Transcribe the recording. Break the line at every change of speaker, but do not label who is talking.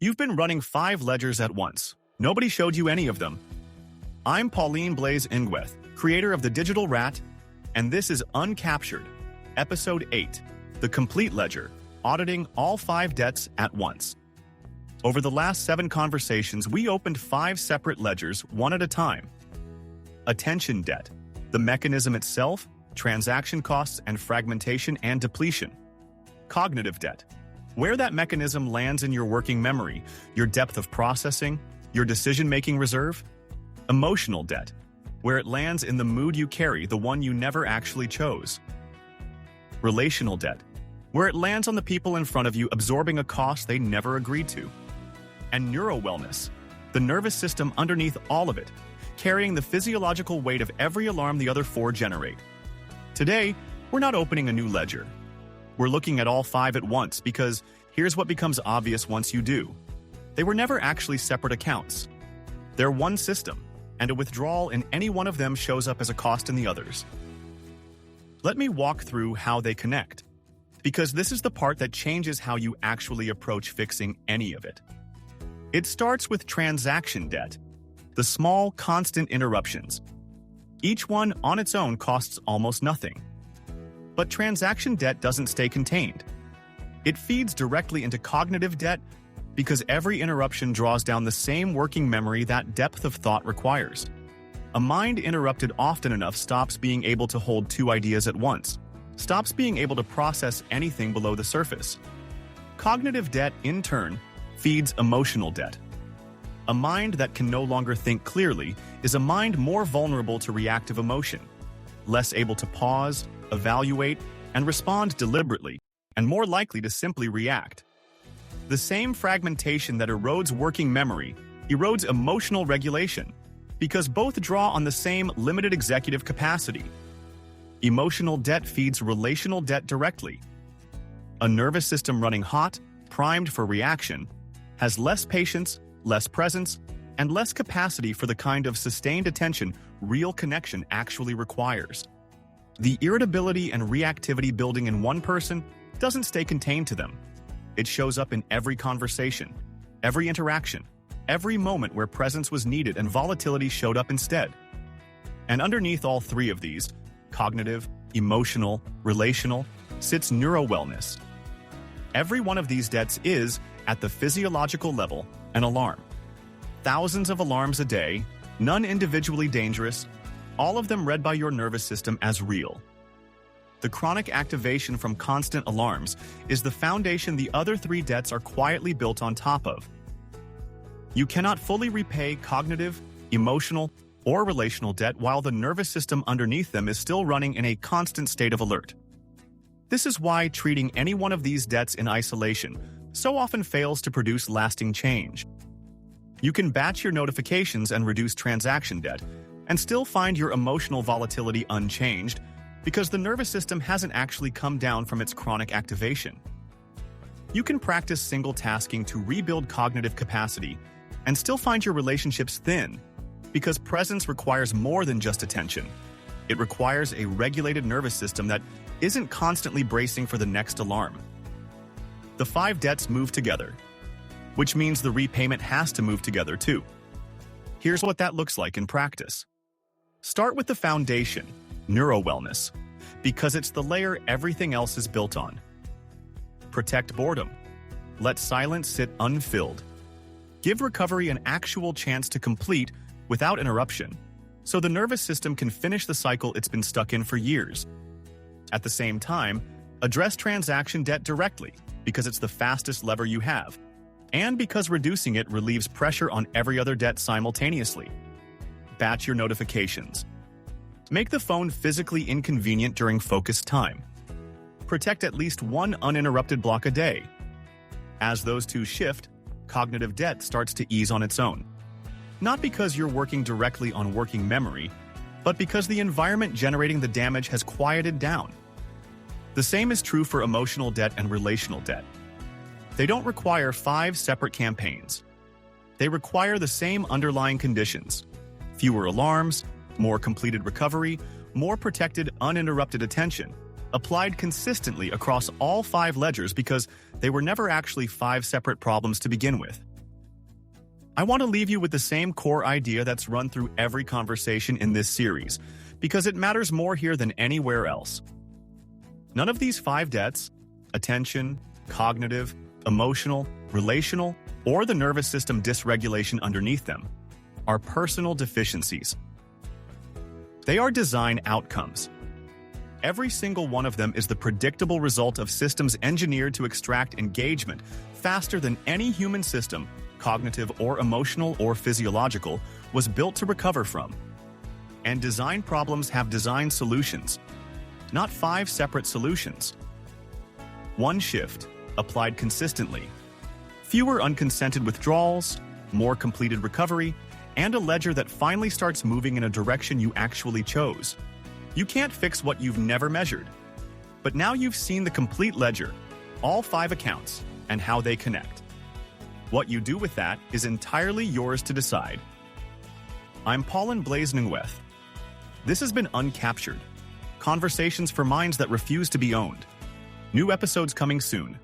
You've been running 5 ledgers at once. Nobody showed you any of them. I'm Pauline Blaise Ingweth, creator of The Digital Rat, and this is UNCAPTURED, Episode 8, The Complete Ledger, Auditing All 5 Debts at Once. Over the last 7 conversations, we opened 5 separate ledgers, one at a time. Attention debt, the mechanism itself, transaction costs and fragmentation and depletion. Cognitive debt, where that mechanism lands in your working memory, your depth of processing, your decision-making reserve. Emotional debt, where it lands in the mood you carry, the one you never actually chose. Relational debt, where it lands on the people in front of you absorbing a cost they never agreed to. And neurowellness, the nervous system underneath all of it, carrying the physiological weight of every alarm the other 4 generate. Today, we're not opening a new ledger. We're looking at all 5 at once because here's what becomes obvious once you do. They were never actually separate accounts. They're one system, and a withdrawal in any one of them shows up as a cost in the others. Let me walk through how they connect, because this is the part that changes how you actually approach fixing any of it. It starts with transaction debt, the small, constant interruptions. Each one on its own costs almost nothing. But transaction debt doesn't stay contained. It feeds directly into cognitive debt because every interruption draws down the same working memory that depth of thought requires. A mind interrupted often enough stops being able to hold 2 ideas at once, stops being able to process anything below the surface. Cognitive debt, in turn, feeds emotional debt. A mind that can no longer think clearly is a mind more vulnerable to reactive emotion, less able to pause, evaluate, and respond deliberately, and more likely to simply react. The same fragmentation that erodes working memory erodes emotional regulation, because both draw on the same limited executive capacity. Emotional debt feeds relational debt directly. A nervous system running hot, primed for reaction, has less patience, less presence, and less capacity for the kind of sustained attention real connection actually requires. The irritability and reactivity building in one person doesn't stay contained to them. It shows up in every conversation, every interaction, every moment where presence was needed and volatility showed up instead. And underneath all 3 of these, cognitive, emotional, relational, sits neurowellness. Every one of these debts is, at the physiological level, an alarm. Thousands of alarms a day, none individually dangerous, all of them read by your nervous system as real. The chronic activation from constant alarms is the foundation the other 3 debts are quietly built on top of. You cannot fully repay cognitive, emotional, or relational debt while the nervous system underneath them is still running in a constant state of alert. This is why treating any one of these debts in isolation so often fails to produce lasting change. You can batch your notifications and reduce transaction debt, and still find your emotional volatility unchanged because the nervous system hasn't actually come down from its chronic activation. You can practice single tasking to rebuild cognitive capacity and still find your relationships thin because presence requires more than just attention. It requires a regulated nervous system that isn't constantly bracing for the next alarm. The 5 debts move together, which means the repayment has to move together too. Here's what that looks like in practice. Start with the foundation, neurowellness, because it's the layer everything else is built on. Protect boredom. Let silence sit unfilled. Give recovery an actual chance to complete without interruption, so the nervous system can finish the cycle it's been stuck in for years. At the same time, address transaction debt directly, because it's the fastest lever you have, and because reducing it relieves pressure on every other debt simultaneously. Batch your notifications. Make the phone physically inconvenient during focused time. Protect at least 1 uninterrupted block a day. As those 2 shift, cognitive debt starts to ease on its own. Not because you're working directly on working memory, but because the environment generating the damage has quieted down. The same is true for emotional debt and relational debt. They don't require 5 separate campaigns. They require the same underlying conditions: fewer alarms, more completed recovery, more protected, uninterrupted attention, applied consistently across all 5 ledgers because they were never actually 5 separate problems to begin with. I want to leave you with the same core idea that's run through every conversation in this series, because it matters more here than anywhere else. None of these 5 debts, attention, cognitive, emotional, relational, or the nervous system dysregulation underneath them, are personal deficiencies. They are design outcomes. Every single one of them is the predictable result of systems engineered to extract engagement faster than any human system, cognitive or emotional or physiological, was built to recover from. And design problems have design solutions, not 5 separate solutions. 1 shift, applied consistently. Fewer unconsented withdrawals, more completed recovery, and a ledger that finally starts moving in a direction you actually chose. You can't fix what you've never measured. But now you've seen the complete ledger, all 5 accounts, and how they connect. What you do with that is entirely yours to decide. I'm Pauline Blaise-Ngueth. This has been Uncaptured, conversations for minds that refuse to be owned. New episodes coming soon.